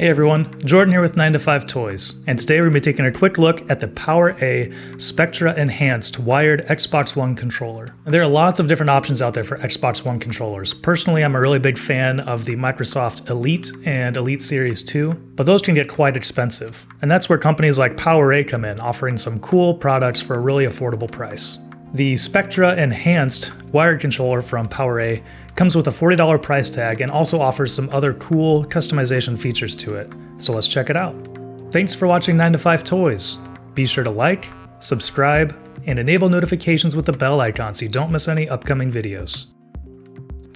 Hey everyone, Jordan here with 9 to 5 Toys, and today we're going to be taking a quick look at the PowerA Spectra Enhanced wired Xbox One controller. And there are lots of different options out there for Xbox One controllers. Personally, I'm a really big fan of the Microsoft Elite and Elite Series 2, but those can get quite expensive. And that's where companies like PowerA come in, offering some cool products for a really affordable price. The Spectra Enhanced wired controller from PowerA comes with a $40 price tag and also offers some other cool customization features to it. So let's check it out. Thanks for watching 9 to 5 Toys. Be sure to like, subscribe, and enable notifications with the bell icon so you don't miss any upcoming videos.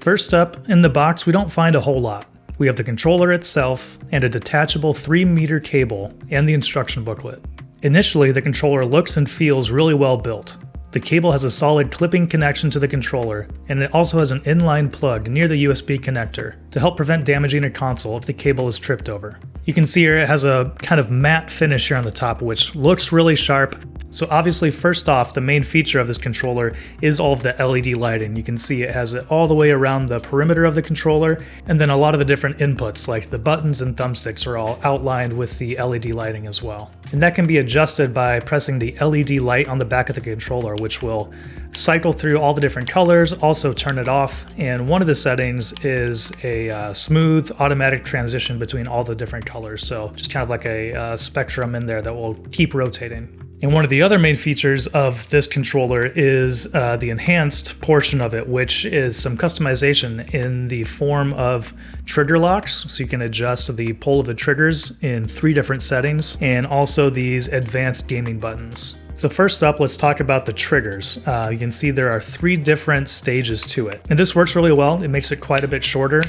First up, in the box we don't find a whole lot. We have the controller itself and a detachable 3-meter cable and the instruction booklet. Initially, the controller looks and feels really well built. The cable has a solid clipping connection to the controller, and it also has an inline plug near the USB connector to help prevent damaging your console if the cable is tripped over. You can see here it has a kind of matte finish here on the top, which looks really sharp. So obviously, first off, the main feature of this controller is all of the LED lighting. You can see it has it all the way around the perimeter of the controller, and then a lot of the different inputs like the buttons and thumbsticks are all outlined with the LED lighting as well. And that can be adjusted by pressing the LED light on the back of the controller, which will cycle through all the different colors, also turn it off. And one of the settings is a smooth automatic transition between all the different colors. So just kind of like a spectrum in there that will keep rotating. And one of the other main features of this controller is the enhanced portion of it, which is some customization in the form of trigger locks. So you can adjust the pull of the triggers in 3 different settings, and also these advanced gaming buttons. So first up, let's talk about the triggers. You can see there are 3 different stages to it. And this works really well. It makes it quite a bit shorter,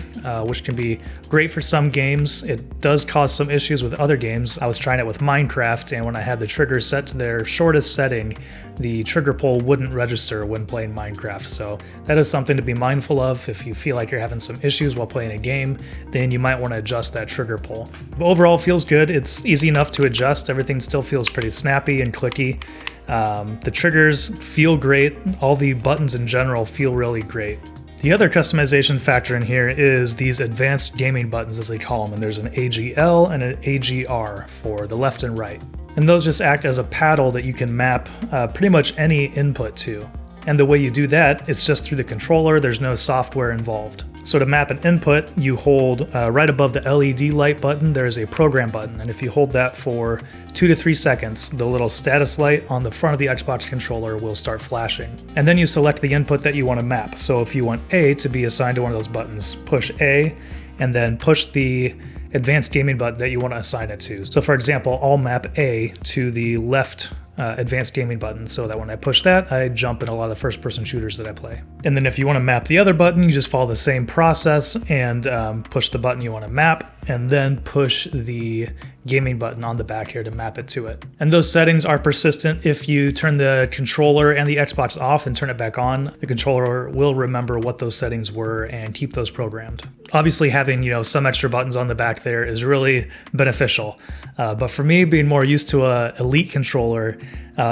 which can be great for some games. It does cause some issues with other games. I was trying it with Minecraft, and when I had the triggers set to their shortest setting, the trigger pull wouldn't register when playing Minecraft. So that is something to be mindful of. If you feel like you're having some issues while playing a game, then you might want to adjust that trigger pull. But overall, it feels good. It's easy enough to adjust. Everything still feels pretty snappy and clicky. The triggers feel great. All the buttons in general feel really great. The other customization factor in here is these advanced gaming buttons, as they call them, and there's an AGL and an AGR for the left and right. And those just act as a paddle that you can map pretty much any input to. And the way you do that, it's just through the controller. There's no software involved. So to map an input, you hold right above the LED light button, there is a program button. And if you hold that for 2 to 3 seconds, the little status light on the front of the Xbox controller will start flashing. And then you select the input that you want to map. So if you want A to be assigned to one of those buttons, push A, and then push the advanced gaming button that you want to assign it to. So for example, I'll map A to the left advanced gaming button so that when I push that, I jump in a lot of the first-person shooters that I play. And then if you want to map the other button, you just follow the same process and push the button you want to map, and then push the gaming button on the back here to map it to it. And those settings are persistent. If you turn the controller and the Xbox off and turn it back on, the controller will remember what those settings were and keep those programmed. Obviously, having some extra buttons on the back there is really beneficial. But for me, being more used to a Elite controller,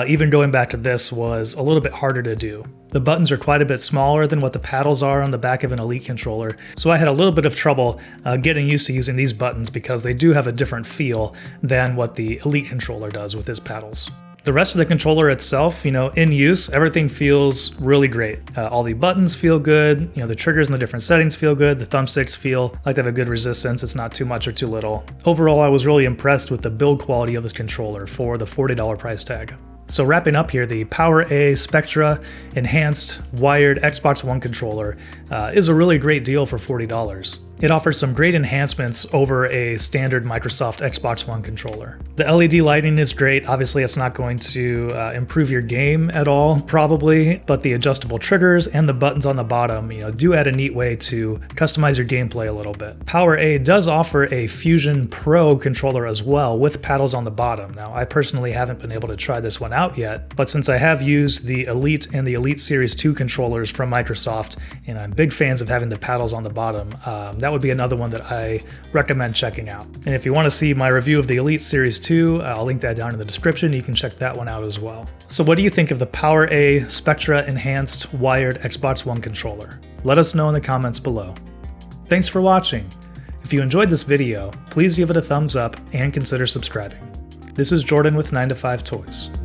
even going back to this was a little bit harder to do. The buttons are quite a bit smaller than what the paddles are on the back of an Elite controller, so I had a little bit of trouble getting used to using these buttons because they do have a different feel than what the Elite controller does with its paddles. The rest of the controller itself, in use, everything feels really great. All the buttons feel good, the triggers and the different settings feel good, the thumbsticks feel like they have a good resistance, it's not too much or too little. Overall, I was really impressed with the build quality of this controller for the $40 price tag. So wrapping up here, the PowerA Spectra Enhanced wired Xbox One controller is a really great deal for $40. It offers some great enhancements over a standard Microsoft Xbox One controller. The LED lighting is great. Obviously, it's not going to improve your game at all, probably, but the adjustable triggers and the buttons on the bottom, do add a neat way to customize your gameplay a little bit. PowerA does offer a Fusion Pro controller as well with paddles on the bottom. Now, I personally haven't been able to try this one out yet, but since I have used the Elite and the Elite Series 2 controllers from Microsoft, and I'm big fans of having the paddles on the bottom, that would be another one that I recommend checking out. And if you want to see my review of the Elite Series 2, I'll link that down in the description. You can check that one out as well. So what do you think of the PowerA Spectra Enhanced wired Xbox One controller? Let us know in the comments below. Thanks for watching. If you enjoyed this video, please give it a thumbs up and consider subscribing. This is Jordan with 9to5 Toys.